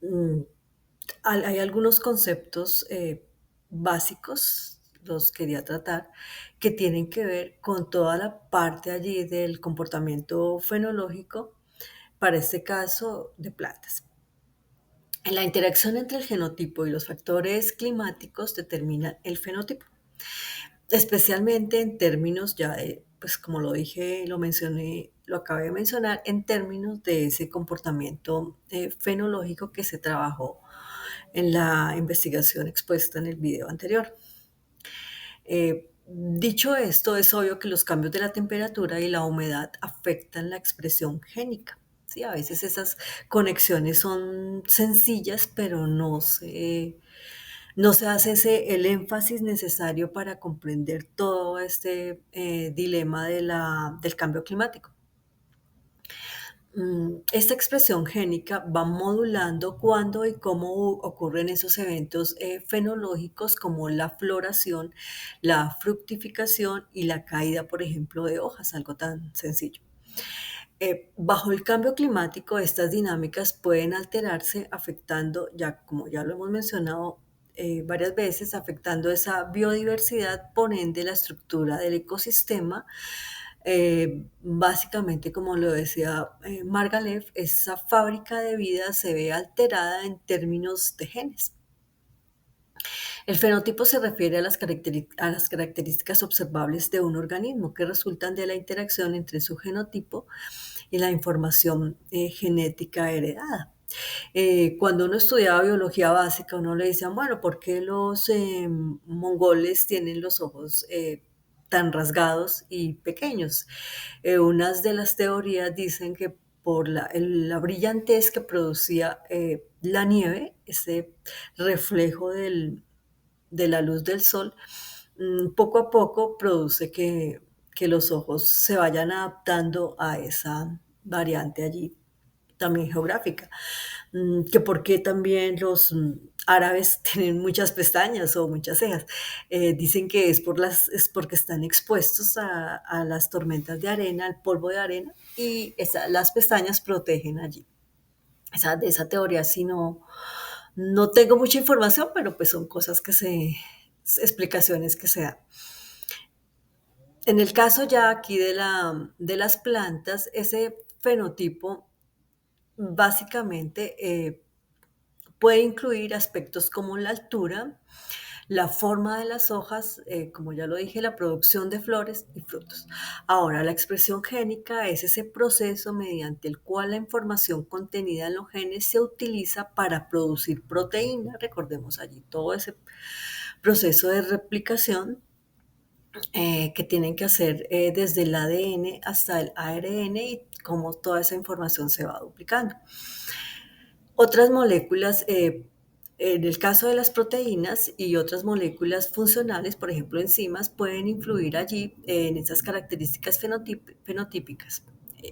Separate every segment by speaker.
Speaker 1: Mm, hay algunos conceptos básicos, los quería tratar, que tienen que ver con toda la parte allí del comportamiento fenológico, para este caso de plantas. La interacción entre el genotipo y los factores climáticos determina el fenotipo, especialmente en términos ya de, pues como lo dije, lo mencioné, lo acabé de mencionar, en términos de ese comportamiento fenológico que se trabajó en la investigación expuesta en el video anterior. Dicho esto, es obvio que los cambios de la temperatura y la humedad afectan la expresión génica. Sí, a veces esas conexiones son sencillas, pero no se hace el énfasis necesario para comprender todo este dilema del cambio climático. Esta expresión génica va modulando cuándo y cómo ocurren esos eventos fenológicos como la floración, la fructificación y la caída, por ejemplo, de hojas, algo tan sencillo. Bajo el cambio climático, estas dinámicas pueden alterarse afectando, ya como ya lo hemos mencionado varias veces, afectando esa biodiversidad, por ende la estructura del ecosistema. Básicamente, como lo decía Margalef, esa fábrica de vida se ve alterada en términos de genes. El fenotipo se refiere a a las características observables de un organismo que resultan de la interacción entre su genotipo y la información genética heredada. Cuando uno estudiaba biología básica, uno le decían, bueno, ¿por qué los mongoles tienen los ojos tan rasgados y pequeños? Unas de las teorías dicen que por la brillantez que producía la nieve, ese reflejo de la luz del sol, poco a poco produce que los ojos se vayan adaptando a esa variante allí también geográfica. Que por qué también los árabes tienen muchas pestañas o muchas cejas. Dicen que es porque están expuestos a las tormentas de arena, al polvo de arena, y las pestañas protegen allí. De esa teoría sí no tengo mucha información, pero pues son cosas explicaciones que se dan. En el caso ya aquí de las plantas, ese fenotipo básicamente puede incluir aspectos como la altura, la forma de las hojas, como ya lo dije, la producción de flores y frutos. Ahora, la expresión génica es ese proceso mediante el cual la información contenida en los genes se utiliza para producir proteínas. Recordemos allí todo ese proceso de replicación que tienen que hacer desde el ADN hasta el ARN y cómo toda esa información se va duplicando. Otras moléculas, en el caso de las proteínas y otras moléculas funcionales, por ejemplo, enzimas, pueden influir allí en esas características fenotípicas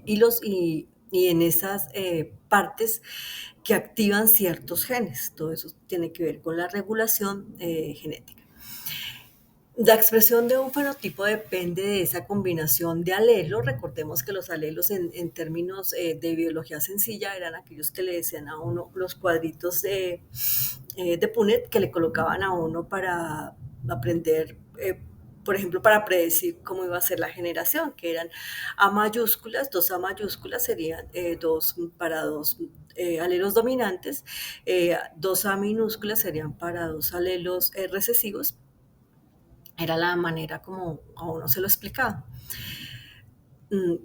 Speaker 1: y en esas partes que activan ciertos genes. Todo eso tiene que ver con la regulación genética. La expresión de un fenotipo depende de esa combinación de alelos. Recordemos que los alelos en términos de biología sencilla eran aquellos que le decían a uno los cuadritos de Punnett que le colocaban a uno para aprender, por ejemplo, para predecir cómo iba a ser la generación, que eran A mayúsculas, dos A mayúsculas serían para dos alelos dominantes, dos A minúsculas serían para dos alelos recesivos. Era la manera como a uno se lo explicaba. Mm,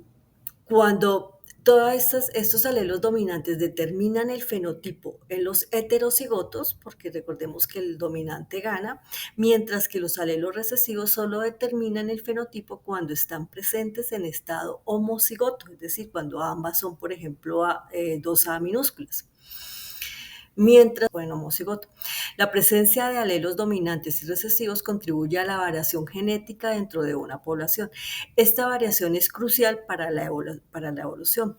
Speaker 1: Cuando todos estos alelos dominantes determinan el fenotipo en los heterocigotos, porque recordemos que el dominante gana, mientras que los alelos recesivos solo determinan el fenotipo cuando están presentes en estado homocigoto, es decir, cuando ambas son, por ejemplo, dos A minúsculas. Mientras, bueno, homocigoto. La presencia de alelos dominantes y recesivos contribuye a la variación genética dentro de una población. Esta variación es crucial para la evolución,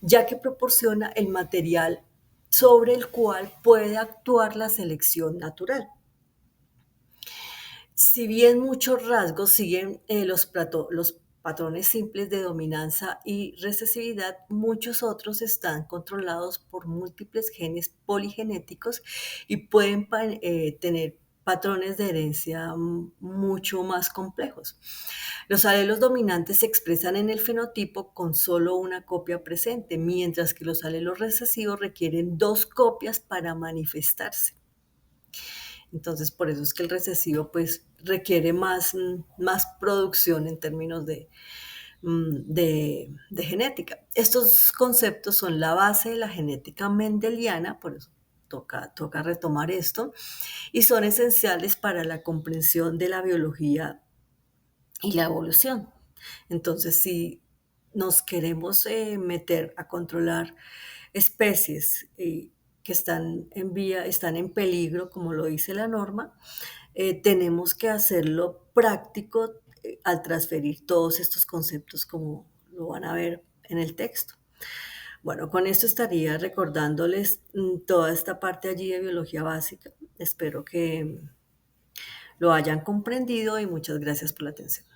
Speaker 1: ya que proporciona el material sobre el cual puede actuar la selección natural. Si bien muchos rasgos siguen los patrones simples de dominancia y recesividad, muchos otros están controlados por múltiples genes poligenéticos y pueden tener patrones de herencia mucho más complejos. Los alelos dominantes se expresan en el fenotipo con solo una copia presente, mientras que los alelos recesivos requieren dos copias para manifestarse. Entonces, por eso es que el recesivo pues requiere más producción en términos de genética. Estos conceptos son la base de la genética mendeliana, por eso toca retomar esto, y son esenciales para la comprensión de la biología y la evolución. Entonces, si nos queremos meter a controlar especies que están en peligro, como lo dice la norma, tenemos que hacerlo práctico al transferir todos estos conceptos como lo van a ver en el texto. Bueno, con esto estaría recordándoles toda esta parte allí de biología básica. Espero que lo hayan comprendido y muchas gracias por la atención.